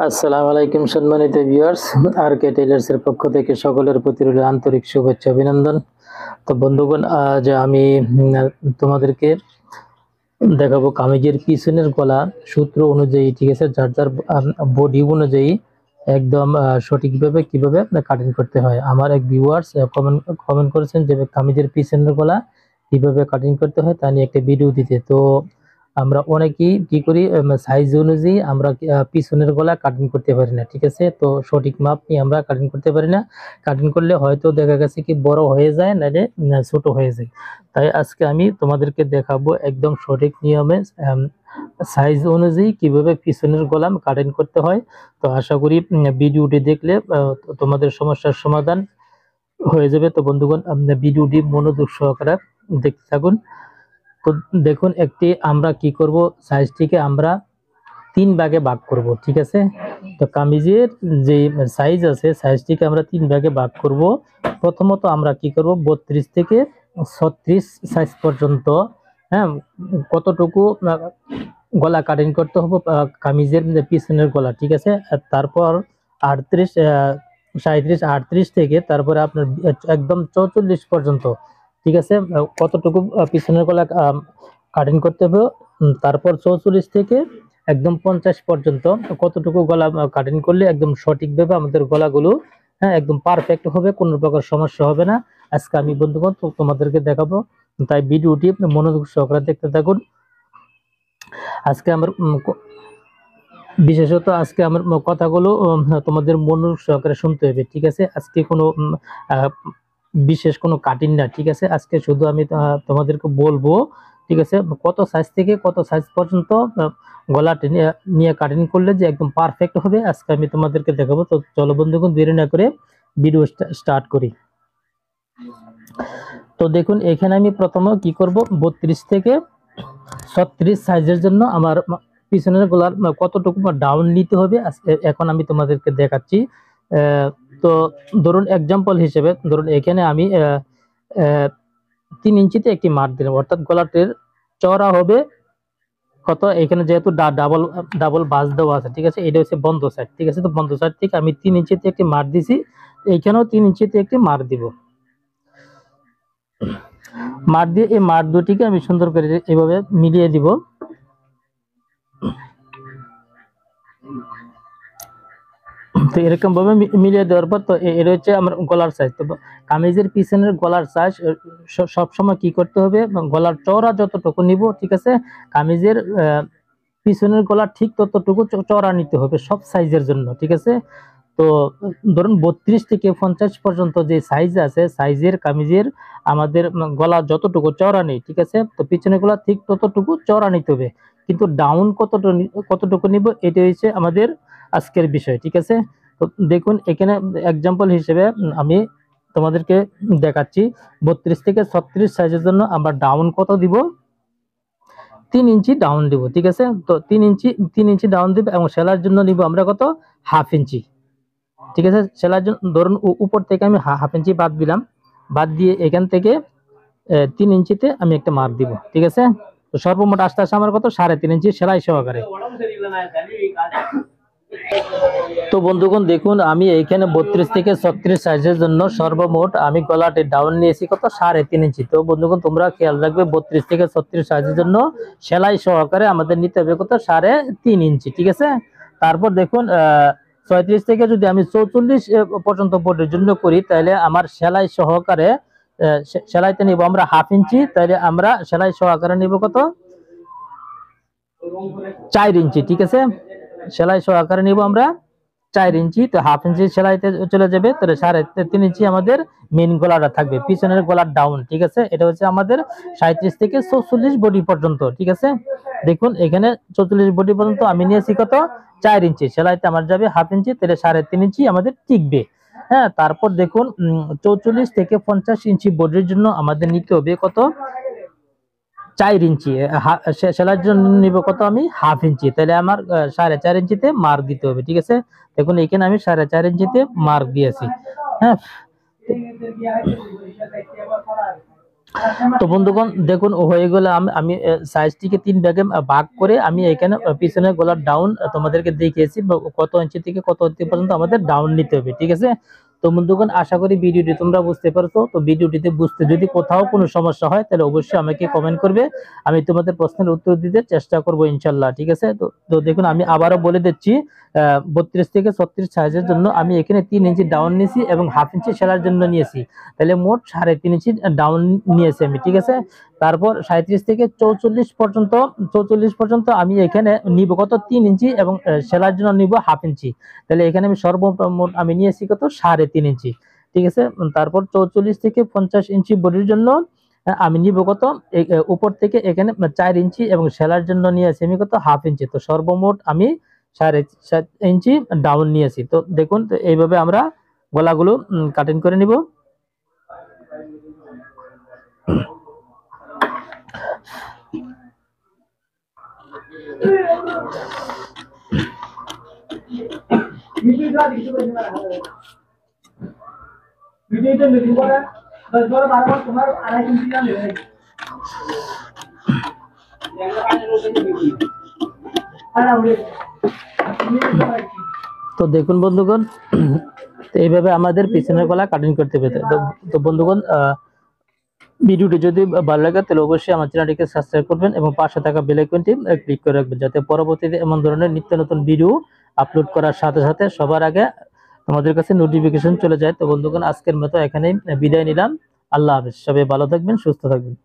আসসালামু আলাইকুম সম্মানিত ভিউয়ার্স, আর কে টেইলার্স এর পক্ষ থেকে সকলের প্রতি রইল আন্তরিক শুভেচ্ছা অভিনন্দন। তো বন্ধুগণ, আজ আমি তোমাদেরকে দেখাবো কামিজের পিছনের গলা সূত্র অনুযায়ী, ঠিক আছে, যার যার বডি অনুযায়ী একদম সঠিকভাবে কিভাবে কাটিং করতে হয়। আমার এক ভিউয়ার্স কমেন্ট করেছেন যে কামিজের পিছনের গলা কিভাবে কাটিং করতে হয় তা নিয়ে একটা ভিডিও দিতে। তো আমরা অনেকেই কি করি, সাইজ অনুযায়ী আমরা পিছনের গলা কাটিং করতে পারি না, ঠিক আছে। তো সঠিক মাপ নিয়ে আমরা কাটিং করতে পারি না। কাটিং করলে হয়তো দেখা গেছে কি বড় হয়ে যায়, নাহলে ছোট হয়ে যায়। তাই আজকে আমি তোমাদেরকে দেখাবো একদম সঠিক নিয়মে সাইজ অনুযায়ী কিভাবে পিছনের গলা কাটিং করতে হয়। তো আশা করি ভিডিওটি দেখলে তোমাদের সমস্যার সমাধান হয়ে যাবে। তো বন্ধুগণ, ভিডিওটি মনোযোগ সহকারে দেখতে থাকুন। তো দেখুন, আমরা কি করব, সাইজটিকে আমরা 3 ভাগে ভাগ করব, ঠিক আছে। তো কামিজের যে সাইজ আছে, সাইজটিকে আমরা 3 ভাগে ভাগ করব। প্রথমত আমরা কি করব, 32 থেকে 36 সাইজ পর্যন্ত, হ্যাঁ, কতটুকু গলা কাটিং করতে হবে কামিজের পিছনের গলা, ঠিক আছে। আর তারপর 38, 37, 38 থেকে তারপরে আপনার একদম 44 পর্যন্ত, ঠিক আছে, কতটুকু পিছনের গলা কাটিং করতে হবে। তারপর 44 থেকে একদম 50 পর্যন্ত কতটুকু গলা কাটিং করলে একদম সঠিকভাবে আমাদের গলাগুলো, হ্যাঁ, একদম পারফেক্ট হবে, কোনো প্রকার সমস্যা হবে না। আজকে আমি বন্ধুগণ তোমাদেরকে দেখাবো, তাই ভিডিওটি মনোযোগ সহকারে দেখতে থাকুন। আজকে আমার বিশেষত আজকে আমার কথাগুলো তোমাদের মনোযোগ সহকারে শুনতে হবে, ঠিক আছে। আজকে কোনো বিশেষ কোনো কাটিং না, ঠিক আছে। আজকে শুধু আমি তোমাদেরকে বলবো, ঠিক আছে, কত সাইজ থেকে কত সাইজ পর্যন্ত গলা নিয়ে কাটিং করলে যে একদম পারফেক্ট হবে, আজকে আমি তোমাদেরকে দেখাবো। তো চলো বন্ধুগণ, দেরি না করে ভিডিও স্টার্ট করি। তো দেখুন, এখানে আমি প্রথমে কি করব, 32 থেকে 36 সাইজের জন্য আমার পিছনের গলার কতটুকু ডাউন নিতে হবে এখন আমি তোমাদেরকে দেখাচ্ছি। তো ধরুন এক্সাম্পল হিসেবে, ধরুন এখানে আমি 3 ইঞ্চিতে একটি মার দিলাম, অর্থাৎ গলাটির চওড়া হবে কত, এখানে যেহেতু ডাবল ডাবল বাস দেওয়া আছে, ঠিক আছে, এটা হচ্ছে বন্ধ সাইড, ঠিক আছে। তো বন্ধ সাইড থেকে আমি 3 ইঞ্চিতে একটি মার দিছি, এইখানেও 3 ইঞ্চিতে একটি মার দিব। মার দিয়ে এই মার দুটিকে আমি সুন্দর করে এইভাবে মিলিয়ে দিব। তো এরকম ভাবে মিলিয়ে দেওয়ার পর, তো এটা হচ্ছে আমার গলার সাইজ। তো কামিজের পিছনের গলার সাইজ সবসময় কি করতে হবে, গলার চওড়া যতটুকু নিব, ঠিক আছে, কামিজের পিছনের গলা ঠিক ততটুকু চওড়া নিতে হবে সব সাইজের জন্য, ঠিক আছে। তো ধরুন 32 থেকে 50 পর্যন্ত যে সাইজ আছে, সাইজের কামিজের আমাদের গলা যতটুকু চওড়া নেই, ঠিক আছে, তো পিছনের গলা ঠিক ততটুকু চওড়া নিতে হবে। কিন্তু ডাউন কতটুকু নিব, এটা হচ্ছে আমাদের আজকের বিষয়, ঠিক আছে। তো দেখুন, এখানে এক্সাম্পল হিসেবে আমি তোমাদেরকে দেখাচ্ছি। 32 থেকে 36 সাইজের জন্য আমরা ডাউন কত দিব, 3 ইঞ্চি ডাউন দিব, ঠিক আছে। তো 3 ইঞ্চি ডাউন দিব, এবং সেলার জন্য নিব আমরা কত, হাফ ইঞ্চি, ঠিক আছে। সেলার জন্য ধরুন উপর থেকে আমি হাফ ইঞ্চি বাদ দিলাম, বাদ দিয়ে এখান থেকে 3 ইঞ্চিতে আমি একটা মার্ক দিব, ঠিক আছে। তো সর্বমোট আস্তে আস্তে আমার কত, 3.5 ইঞ্চি সেলাই সহকারে। তো বন্ধুগণ দেখুন, আমি এইখানে 32 থেকে 36 সাইজের জন্য সর্বমোট আমি গলাটি ডাউন নিয়েছি কত, 3.5 ইঞ্চি। তো বন্ধুগণ তোমরা খেয়াল রাখবে, 32 থেকে 36 সাইজের জন্য সেলাই সহকারে আমাদের নিতে হবে কত, 3.5 ইঞ্চি, ঠিক আছে। তারপর দেখুন 36 থেকে যদি আমি 44 পর্যন্ত বোর্ডের জন্য করি, তাহলে আমার সেলাই সহকারে সেলাইতে নিব আমরা হাফ ইঞ্চি, তাহলে আমরা সেলাই সহকারে নিব কত, 4 ইঞ্চি, ঠিক আছে। সেলাই সহকারে নিব আমরা 4 ইঞ্চি। তো হাফ ইঞ্চি সেলাইতে চলে যাবে, তাহলে 3.5 ইঞ্চি আমাদের মেইন গলাটা থাকবে, পিছনের গলার ডাউন, ঠিক আছে। এটা হচ্ছে আমাদের 37 থেকে 44 বডি পর্যন্ত, ঠিক আছে। দেখুন এখানে 44 বডি পর্যন্ত আমি নিয়েছি কত, 4 ইঞ্চি, সেলাইতে আমার যাবে হাফ ইঞ্চি, তাহলে 3.5 ইঞ্চি আমাদের টিকবে। হ্যাঁ, তারপর দেখুন 44 থেকে 50 ইঞ্চি বডির জন্য আমাদের নিতে হবে কত, 4 ইঞ্চি। সেলাইয়ের জন্য নিব কত, আমি হাফ ইঞ্চি, তাহলে আমার 4.5 ইঞ্চিতে মার্ক দিতে হবে, ঠিক আছে। দেখুন এখানে আমি 4.5 ইঞ্চিতে মার্ক দিয়েছি। হ্যাঁ, তো বন্ধুগণ দেখুন হয়ে গেলে আমি সাইজটিকে 3 ভাগে ভাগ করে আমি এখানে পিছনের গলার ডাউন তোমাদেরকে দেখিয়েছি কত ইঞ্চি থেকে কত ইঞ্চি পর্যন্ত আমাদের ডাউন নিতে হবে, ঠিক আছে। তো বন্ধুগণ আশা করি ভিডিওটি তোমরা বুঝতে পারছো। তো ভিডিওটিতে বুঝতে যদি কোথাও কোনো সমস্যা হয় তাহলে অবশ্যই আমাকে কমেন্ট করবে, আমি তোমাদের প্রশ্নের উত্তর দিতে চেষ্টা করব ইনশাল্লাহ, ঠিক আছে। তো তো দেখুন আমি আবারও বলে দিচ্ছি, 32 থেকে 36 সাইজের জন্য আমি এখানে 3 ইঞ্চি ডাউন নিয়েছি এবং হাফ ইঞ্চি সেলার জন্য নিয়েছি, তাহলে মোট 3.5 ইঞ্চি ডাউন নিয়েছি আমি, ঠিক আছে। তারপর 37 থেকে 44 পর্যন্ত আমি এখানে নিব কত 3 ইঞ্চি এবং সেলার জন্য নিব হাফ ইঞ্চি, তাহলে এখানে আমি সর্বমোট আমি নিয়েছি কত 3.5 ইঞ্চি, ঠিক আছে। তারপর 44 থেকে 50 ইঞ্চি বডির জন্য আমি নিব কত উপর থেকে এখানে 4 ইঞ্চি এবং সেলার জন্য নিয়েছি আমি কত হাফ ইঞ্চি, তো সর্বমোট আমি 7.5 ইঞ্চি ডাউন নিয়েছি। তো দেখুন তো এইভাবে আমরা গলাগুলো কাটিং করে নিব। তো দেখুন বন্ধুগণ, তো এইভাবে আমাদের পিছনের গলা কাটিং করতে হবে। তো বন্ধুগণ ভিডিওটি যদি ভালো লাগে তাহলে অবশ্যই আমার চ্যানেলটিকে সাবস্ক্রাইব করবেন এবং পাশে থাকা বেল আইকনটি ক্লিক করে রাখবেন, যাতে পরবর্তীতে এমন ধরনের নিত্য নতুন ভিডিও আপলোড করার সাথে সাথে সবার আগে তোমাদের কাছে নোটিফিকেশন চলে যায়। তো বন্ধুগণ আজকের মতো এখানেই বিদায় নিলাম। আল্লাহ হাফেজ, সবাই ভালো থাকবেন, সুস্থ থাকবেন।